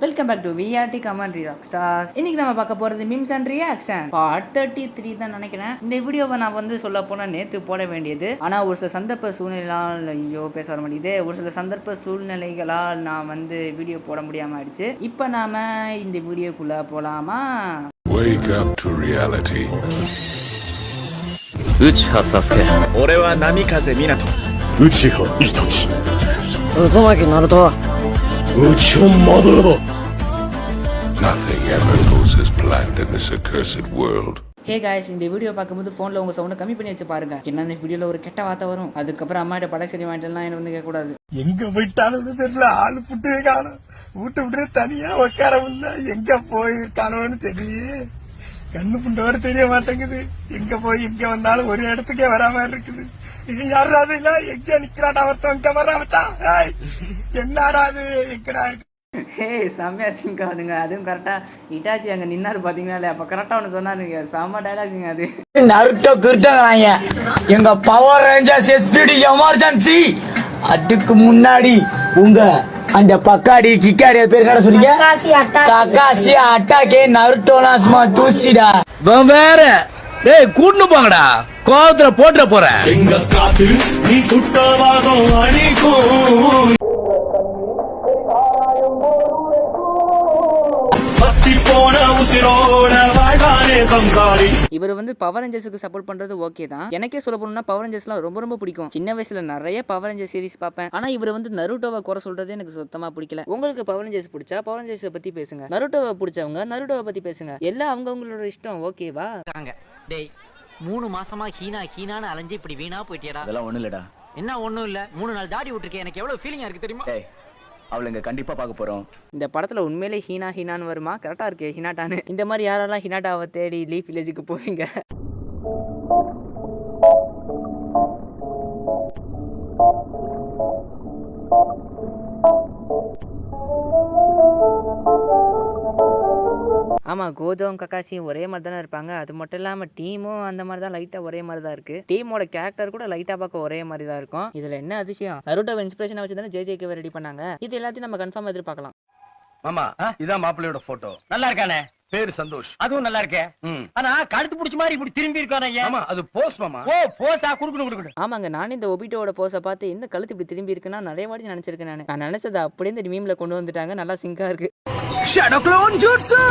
Welcome back to VRT commentary rock stars. இன்னைக்கு நம்ம பார்க்க போகிறது மிம்ஸ் அண்ட் ரியாக்ஷன் பார்ட் 33 தான் நினைக்கிறேன். இந்த வீடியோவை நான் சொல்ல போனால் நேற்று போட வேண்டியது, ஆனால் ஒரு சில சந்தர்ப்ப சூழ்நிலையால் பேச வர மாட்டேங்குது. ஒரு சில சந்தர்ப்ப சூழ்நிலைகளால் நான் வீடியோ போட முடியாமல் ஆயிடுச்சு. இப்போ நாம இந்த வீடியோக்குள்ளே போகலாமா? Wake up to reality. Uchiha Sasuke. 俺は波風湊。Uchiha Itachi. Uzumaki Naruto. Uchiha Madara. Nothing ever goes as planned in this accursed world. Hey guys, இந்த வீடியோ பார்க்கும்போது ஃபோனில் உங்கள் சவுண்டை கம்மி பண்ணி வச்சு பாருங்க. என்ன இந்த வீடியோவில் ஒரு கெட்ட வார்த்தை வரும், அதுக்கப்புறம் அம்மாட்ட படை சரி வாங்கிட்டுலாம் என்ன கேட்கக்கூடாது. எங்க போயிட்டாலும் தெரியல, ஆளு புட்டு காணும், வீட்டு விட்டு தனியா உட்கார முடியல. எங்க போயிருக்கானோன்னு தெரியல, கண்ணு புண்டோட தெரிய மாட்டேங்குது. எங்க போய் எங்க வந்தாலும் ஒரு இடத்துக்கே வராம இருக்குது. யாராவது இல்ல, எங்க நிக்கிறாடா ஒருத்தன், இங்க வராமச்சா என்னடாது எங்கடா இருக்கு. ஹே செம்மையா சிங்க் ஆகுதுங்க. அதுவும் கரெக்டாக இட்டாச்சி அங்கே நின்னாரு பார்த்தீங்கன்னா, அப்போ கரெக்டாக ஒன்று சொன்னாருங்க, செம்ம டைலாக்குங்க அது. நருட்டோ கிருட்டோங்கிறாங்க, எங்க பவர் ரேஞ்சர்ஸ் எஸ்பிடி எமர்ஜென்சி. அதுக்கு முன்னாடி உங்க அந்த பக்காடி கிக்காடி பேர் என்ன சொன்னீங்க? கக்காசி அட்டாக்கே நருட்டோலாம் சும்மா தூசிடா. வேற டேய் கூட்டுன்னு போங்கடா, கோவத்துல போட்டுற போறேன். எங்க காத்து நீ குட்டவாசம் அடிக்கும், இவர் பவர் ரேஞ்சர்ஸுக்கு சப்போர்ட் பண்றது ஓகே தான். எனக்கே சொல்ல போனா பவர் ரேஞ்சர்ஸ்லாம் ரொம்ப ரொம்ப பிடிக்கும். சின்ன வயசுல நிறைய பவர் ரேஞ்சர் சீரிஸ் பார்ப்பேன். ஆனா இவர் நருட்டோவை குறை சொல்றது எனக்கு சுத்தமா பிடிக்கல. உங்களுக்கு பவர் ரேஞ்சர்ஸ் பிடிச்சா பவர் ரேஞ்சர்ஸ் பத்தி பேசுங்க, நருட்டோவை பிடிச்சவங்க நருட்டோவை பத்தி பேசுங்க. எல்லாம் அவங்கவங்களோட இஷ்டம், ஓகேவா? டேய் 3 மாசமா ஹீனான்னு அலைஞ்சு இப்படி வீணா போயிட்டியடா. அதெல்லாம் ஒண்ணும் இல்லடா. என்ன ஒண்ணும் இல்ல, 3 நாள் தாடி விட்டுருக்கேன், எனக்கு எவ்வளவு ஃபீலிங்கா இருக்கு தெரியுமா? அவளுங்க கண்டிப்பா பார்க்க போறோம். இந்த படத்துல உண்மையிலே ஹீனான்னு வருமா? கரெக்டா இருக்கு ஹினாட்டான்னு. இந்த மாதிரி யாரெல்லாம் ஹினாட்டாவை தேடி லீஃப் வில்லேஜுக்கு போவீங்க? ஆமாம், கோஜோவும் கக்காசியும் ஒரே மாதிரி தானே இருப்பாங்க. அது மட்டும் இல்லாமல் டீமும் அந்த மாதிரி தான் லைட்டாக ஒரே மாதிரி தான் இருக்குது. டீமோட கேரக்டர் கூட லைட்டாக பார்க்க ஒரே மாதிரி தான் இருக்கும். இதில் என்ன அதிசயம், நருட்டோவை இன்ஸ்பிரேஷனாக வச்சு தானே ஜேஜேக்கு ரெடி பண்ணாங்க. இது எல்லாத்தையும் நம்ம கன்ஃபார்ம் எதிர்பார்க்கலாம். மாமா இதான் மாப்பிள்ளையோட போட்டோ. நல்லா இருக்கானே, பேரு சந்தோஷ். அதுவும் நல்லா இருக்கே. ஆனா கழுத்து பிடிச்ச மாதிரி இப்படி திரும்பி இருக்கானே. ஆமா அது போஸ் மாமா. ஓ போஸா, குடுக்கணும். ஆமாங்க, நானும் இந்த ஒபிட்டோட போஸை பார்த்து இந்த கழுத்து இப்படி திரும்பி இருக்குன்னா நிறைய வாட்டி நினைச்சிருக்கேன். நான் நினைச்சதை அப்படியே இந்த மீம்ல கொண்டு வந்துட்டாங்க. நல்லா சிங்கா இருக்கு. Shadow clone jutsu.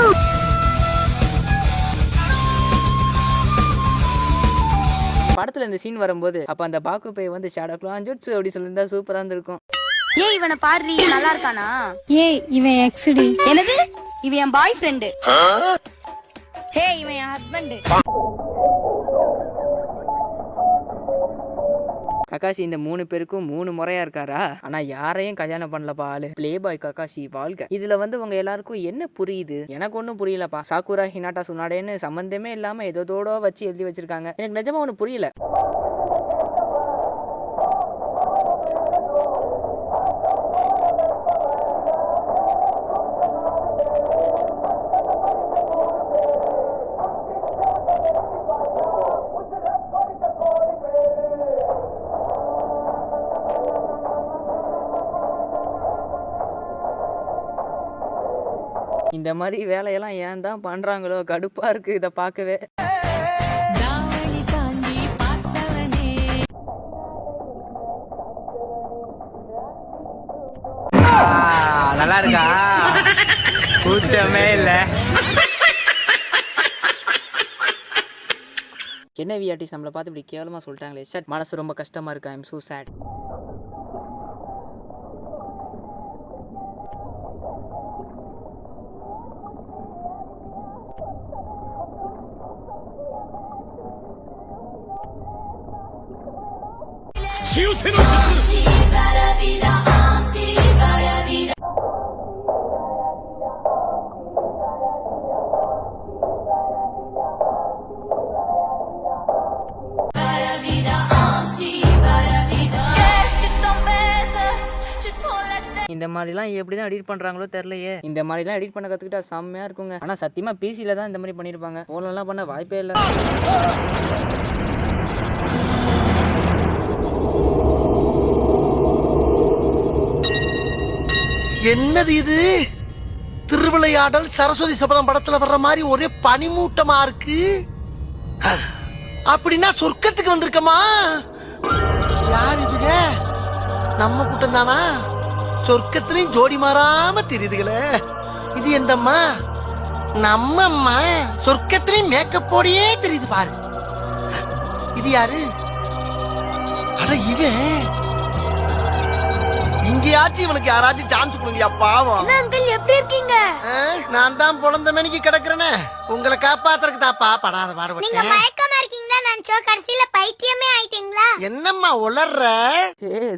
படத்துல இந்த சீன் வரும்போது அப்ப அந்த பாக்கு பை ஷேடோ க்ளோன் ஜூட்ஸு அப்படி சொல்லியிருந்தா சூப்பரா இருந்திருக்கும். ஏய் இவனை பாரு, நல்லா இருக்கானா? ஏய் இவன் எக்ஸ்டி. என்னது? இவன் என் பாய் ஃப்ரெண்ட். ஹே இவன் என் ஹஸ்பண்ட். கக்காஷி இந்த 3 பேருக்கும் 3 முறையா இருக்காரா? ஆனா யாரையும் கல்யாணம் பண்ணலப்பா ஆளு. பிளே பாய் கக்காஷி வாழ்க. இதுல உங்க எல்லாருக்கும் என்ன புரியுது? எனக்கு ஒன்னும் புரியலப்பா. சாக்குரா ஹினாட்டா சுனாடேன்னு சம்பந்தமே இல்லாம ஏதோட வச்சு எழுதி வச்சிருக்காங்க. எனக்கு நிஜமா ஒண்ணு புரியல. இந்த மாதிரி வேலையெல்லாம் ஏன் தான் பண்றாங்களோ, கடுப்பா இருக்கு இதை பார்க்கவே. நல்லா இருக்கா? கூச்சமே இல்ல. என்ன விஆர்டிஸ் நம்மளை பார்த்து இப்படி கேவலமா சொல்லிட்டாங்களே. ஷட், மனசு ரொம்ப கஷ்டமா இருக்கு. I am so sad. இந்த மாதிரிலாம் எப்படிதான் எடிட் பண்றாங்களோ தெரியலையே. இந்த மாதிரிலாம் எடிட் பண்ண கத்துக்கிட்டா செம்மையா இருக்குங்க. ஆனா சத்தியமா பிசில தான் இந்த மாதிரி பண்ணிருப்பாங்க. போன்லாம் பண்ண வாய்ப்பே இல்லை. என்னது இது? திருவிளையாடல் சரஸ்வதி சபதம் படத்துல வர்ற மாதிரி ஒரே பனிமூட்டமா இருக்கு. அப்படின்னா சொர்க்கத்துக்கு வந்திருக்கமா? யார் இதுங்க? நம்ம கூட்டம் தானா? சொர்க்கத்திலையும் ஜோடி மாறாம தெரியுதுங்களே. இது எந்தம்மா? நம்ம அம்மா. சொர்க்கத்திலையும் மேக்கப் போடியே தெரியுது பாரு. இது யாரு? அட இவன். இங்கேயாச்சும் இவனுக்கு யாராச்சும் சான்ஸ் கொடுங்கயா பாவம். அங்கிள் எப்படி இருக்கீங்க? நான் தான் பொழந்த மணிக்கு கிடக்குறேனே. உங்களை காப்பாத்துறதுக்கு தாப்பா படாத பாடுபட்டேன். மயக்கமா இருக்கீங்களா நினைச்சோம், கடைசியில பைத்தியமே ஆயிட்டீங்களா? என்னம்மா உளர்ற?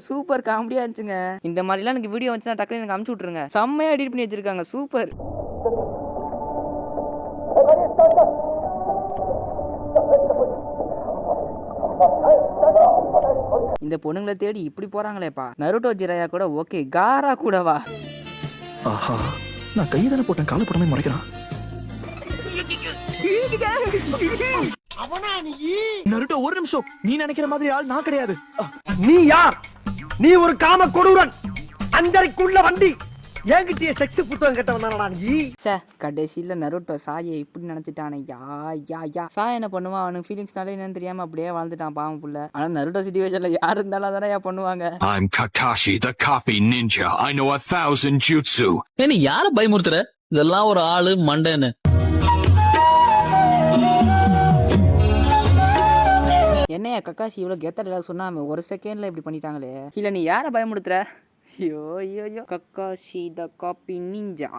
சூப்பர் காமெடியா இருந்துச்சுங்க. இந்த மாதிரிலாம் எனக்கு வீடியோ வந்துச்சுன்னா டக்குனு எனக்கு அமுச்சு விட்டுருங்க. செம்மையா எடிட் பண்ணி வச்சிருக்காங்க. சூப்பர். இந்த பொண்ணுங்களை தேடி இப்படி போறாங்களேப்பா. நருட்டோ ஜிராயா கூட ஓகே, காரா கூடவா? ஆஹா, நான் கை தானே போட்டேன், கால போடாம மறைக்கிறான். அவனா நீ? நருட்டோ ஒரு நிமிஷம், நீ நினைக்கிற மாதிரி ஆள் நான் கிடையாது. நீ யார்? நீ ஒரு காம கொடூரன். அஞ்சரைக்குள்ள வண்டி. என்கிட்டயே செக்ஸ் புத்தகம் கேட்டவனா நீ? சே, கடைசியில நருட்டோ சாயை இப்படி நினைச்சிட்டானே. யா சாய் என்ன பண்ணுவான்? அவனுக்கு ஃபீலிங்ஸ்னாலே என்னன்னு தெரியாம அப்படியே வாழ்ந்துட்டான் பாவம் புள்ள. ஆனா நருட்டோ சிச்சுவேஷன்ல யாரு இருந்தாலும் அதானே பண்ணுவாங்க. I'm Kakashi, the copy ninja. I know 1000 jutsu. நீ யார பயமுறுத்துற? இதெல்லாம் ஒரு ஆளு மண்டேன்னு. என்னையா கக்காசி இவ்வளவு கெத்தட சொன்னாம ஒரு செகண்ட்ல இப்படி பண்ணிட்டாங்களே. இல்ல நீ யார பயமுடுத்துற? ஐயோ கக்காஷி த காப்பி நிஞ்சா.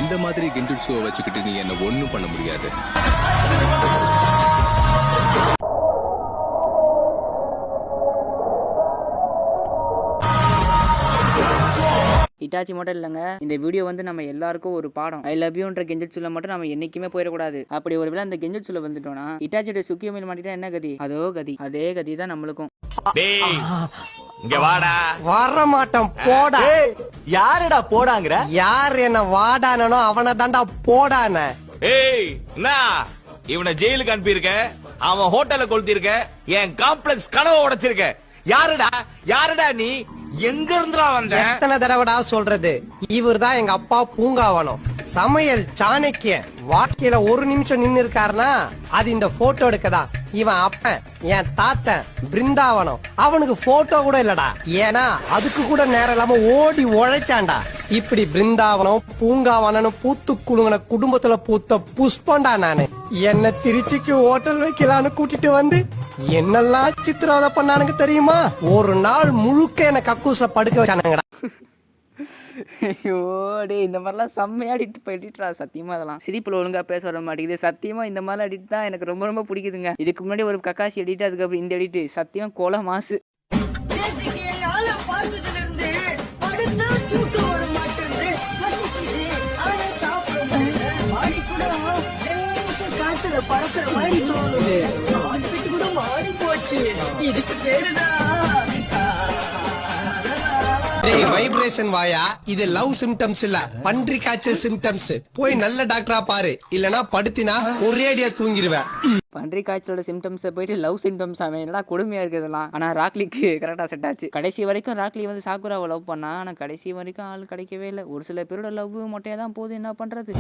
இந்த மாதிரி கெஞ்சுட்சுவை வச்சுக்கிட்டு நீ என்ன ஒண்ணும் பண்ண முடியாது. இட்டாச்சி மட்டும் இல்லைங்க, இந்த வீடியோ வந்து நம்ம எல்லாருக்கும் ஒரு பாடம். ஐ லவ் யூன்ற கெஞ்சுட்சுல மட்டும் நம்ம என்னைக்குமே போயிடக்கூடாது. அப்படி ஒரு வேளை அந்த கெஞ்சுட்சுல வந்துட்டோம்னா இட்டாச்சியோட சுக்கியோமில் மாட்டிட்டா என்ன கதி? அதே கதி தான் நம்மளுக்கும். இங்க வாடா. வர மாட்டோம் போடா. யாருடா போடாங்கற? யார் என்ன வாடானோ அவனை தாண்டா போடான. ஏய், நான் இவனை ஜெயிலுக்கு அனுப்பியிருக்க, அவன் ஹோட்டல்ல கொளுத்திருக்க, என் காம்ப்ளெக்ஸ் கனவை உடைச்சிருக்க. யாருடா நீ? எங்க இருந்துடா வந்த? எத்தனை தடவைடா சொல்றது? இவர்தான் எங்க அப்பா பூங்காவனம், சமையல் சாணக்கியன். வாழ்க்கையில ஒரு நிமிஷம் நின்னு இருக்காருன்னா அது இந்த போட்டோ எடுக்கதான். இவன் அப்பன், என் தாத்தன் பிருந்தாவனம். அவனுக்கு போட்டோ கூட இல்லடா. ஏன்னா அதுக்கு கூட நேரம் இல்லாம ஓடி உழைச்சான்டா. இப்படி பிருந்தாவனம் பூங்காவனம் பூத்து குலுங்கின குடும்பத்துல பூத்த புஷ்பண்டா நானு. என்ன திருச்சிக்கு ஹோட்டல் வைக்கலான்னு கூட்டிட்டு வந்து என்னெல்லாம் சித்திரவதை பண்ணானுங்க தெரியுமா? ஒரு நாள் முழுக்க என்ன கக்கூச படுக்க வச்சானுங்கடா. ஐயோ டே, இந்த மாதிரிலாம் செம்மையா அடிட்டு போயிட்டுறா. சத்தியமா அதெல்லாம் சிரிப்புல ஒழுங்கா பேச வர மாட்டேங்குது. சத்தியமா இந்த மாதிரி அடிட்டு தான் எனக்கு ரொம்ப ரொம்ப பிடிக்குதுங்க. இதுக்கு முன்னாடி ஒரு கக்காசி அடிட்டு, அதுக்கப்புறம் இந்த அடிட்டு சத்தியமா கோல மாசு. பறக்கிற மாதிரி தோணுது. கூட மாறி போச்சு. இதுக்கு பேருதான் வைப்ரேஷன் வாயா. இது லவ் சிம்டம்ஸ் இல்ல, பன்றி காய்ச்சல் சிம்டம்ஸ். போய் நல்ல டாக்டரா பாரு, இல்லனா படுத்தினா ஒரேடியா தூங்கிடுவேன். பன்றி காய்ச்சலோட சிம்டம்ஸ் போயிட்டு லவ் சிம்டம்ஸ் அவன் என்னடா கொடுமையா இருக்குதெல்லாம். ஆனா ராக்லிக்கு கரெக்டா செட் ஆச்சு. கடைசி வரைக்கும் ராக்லி வந்து சாக்குராவை லவ் பண்ணா, ஆனா கடைசி வரைக்கும் ஆள் கிடைக்கவே இல்லை. ஒரு சில பேரோட லவ் மொட்டையா தான் போகுது. என்ன பண்றது?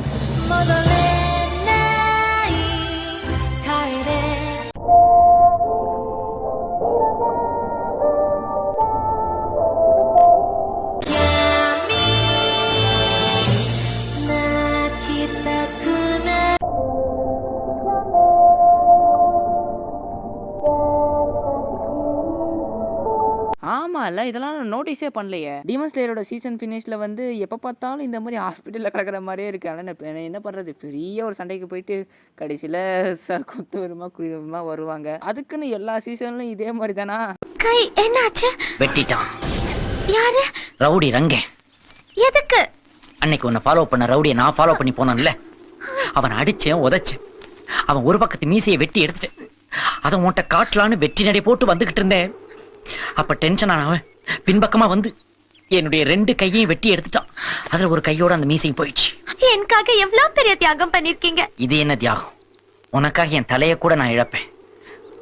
ஆமால, இதெல்லாம் நான் நோட்டீஸே பண்ணலையே. டீமன் ஸ்லேயரோட சீசன் ஃபினிஷ்ல வந்து எப்போ பார்த்தாலும் இந்த மாதிரி ஹாஸ்பிட்டலில் கிடக்கிற மாதிரியே இருக்கு. ஆனால் என்ன பண்ணுறது, பெரிய ஒரு சண்டைக்கு போயிட்டு கடைசியில் குத்து வருமா குயிரமா வருவாங்க. அதுக்குன்னு எல்லா சீசன்லையும் இதே மாதிரி தானா? கை என்னாச்சு? வெட்டிட்டான். யாரு? ரவுடி ரங்க. எதுக்கு? அன்னைக்கு உன்னை ஃபாலோ பண்ண ரவுடியை நான் ஃபாலோ பண்ணி போனான்ல, அவனை அடிச்சேன் உதைச்சேன். அவன் ஒரு பக்கத்து மீசையை வெட்டி எடுத்துட்டேன். அதை உன்ட்ட காட்டலான்னு வெட்டி நடை போட்டு வந்துகிட்டு இருந்தேன். அப்ப டென்ஷன் ஆனவன் பின்பக்கமா வந்து என்னுடைய 2 கையையும் வெட்டி எடுத்துட்டான். அதுல ஒரு கையோட அந்த மீசையும் போயிடுச்சு. எனக்காக எவ்வளவு பெரிய தியாகம் பண்ணிருக்கீங்க. இது என்ன தியாகம்? உனக்காக என் தலைய கூட நான் இழப்பேன்.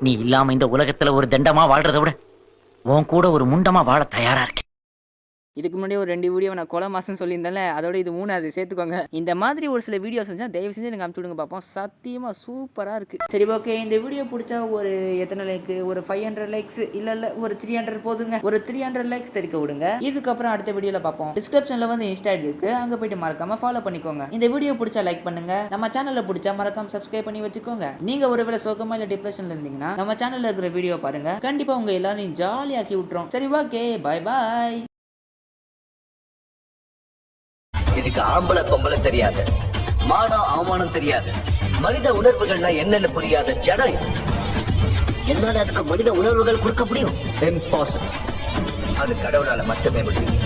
நீ இல்லாம இந்த உலகத்துல ஒரு தண்டமா வாழ்றதை விட உன் கூட ஒரு முண்டமா வாழ தயாரா இருக்கேன். இதுக்கு முன்னாடி ஒரு 2 வீடியோ நான் கொலை மாசம் சொல்லியிருந்தேன்ல, அதோட இது 3வது சேர்த்துக்கோங்க. இந்த மாதிரி ஒரு சில வீடியோ செஞ்சா தயவு செஞ்சு எனக்கு அனுப்பிச்சு விடுங்க பார்ப்போம். சத்தியமா சூப்பரா இருக்கு. சரி ஓகே, இந்த வீடியோ பிடிச்சா ஒரு எத்தனை லைக்? ஒரு 500 லைக்ஸ் இல்ல ஒரு 300 போதுங்க. ஒரு 300 லைக்ஸ் தெரிக்க விடுங்க. இதுக்கப்புறம் அடுத்த வீடியோல பார்ப்போம். டிஸ்கிரிப்ஷன்ல வந்து இன்ஸ்டா இருக்கு, அங்க போயிட்டு மறக்காம ஃபாலோ பண்ணிக்கோங்க. இந்த வீடியோ பிடிச்சா லைக் பண்ணுங்க. நம்ம சேனல்ல பிடிச்சா மறக்காம சப்ஸ்கிரைப் பண்ணி வச்சுக்கோங்க. நீங்க ஒருவேளை சோகமா இல்ல டிப்ரெஷன்ல இருந்தீங்கன்னா நம்ம சேனல்ல இருக்கிற வீடியோ பாருங்க. கண்டிப்பா உங்க எல்லாரையும் ஜாலியாக்கி விட்டுரும். சரி ஓகே, பை பாய். இதுக்கு ஆம்பளை பொம்பளை தெரியாது, மானம் அவமானம் தெரியாது, மனித உணர்வுகள்னா என்னன்னு புரியாத ஜனம். என்னால அதுக்கு மனித உணர்வுகள் கொடுக்க முடியும்? இம்பாசிபிள். அது கடவுளால மட்டுமே முடியும்.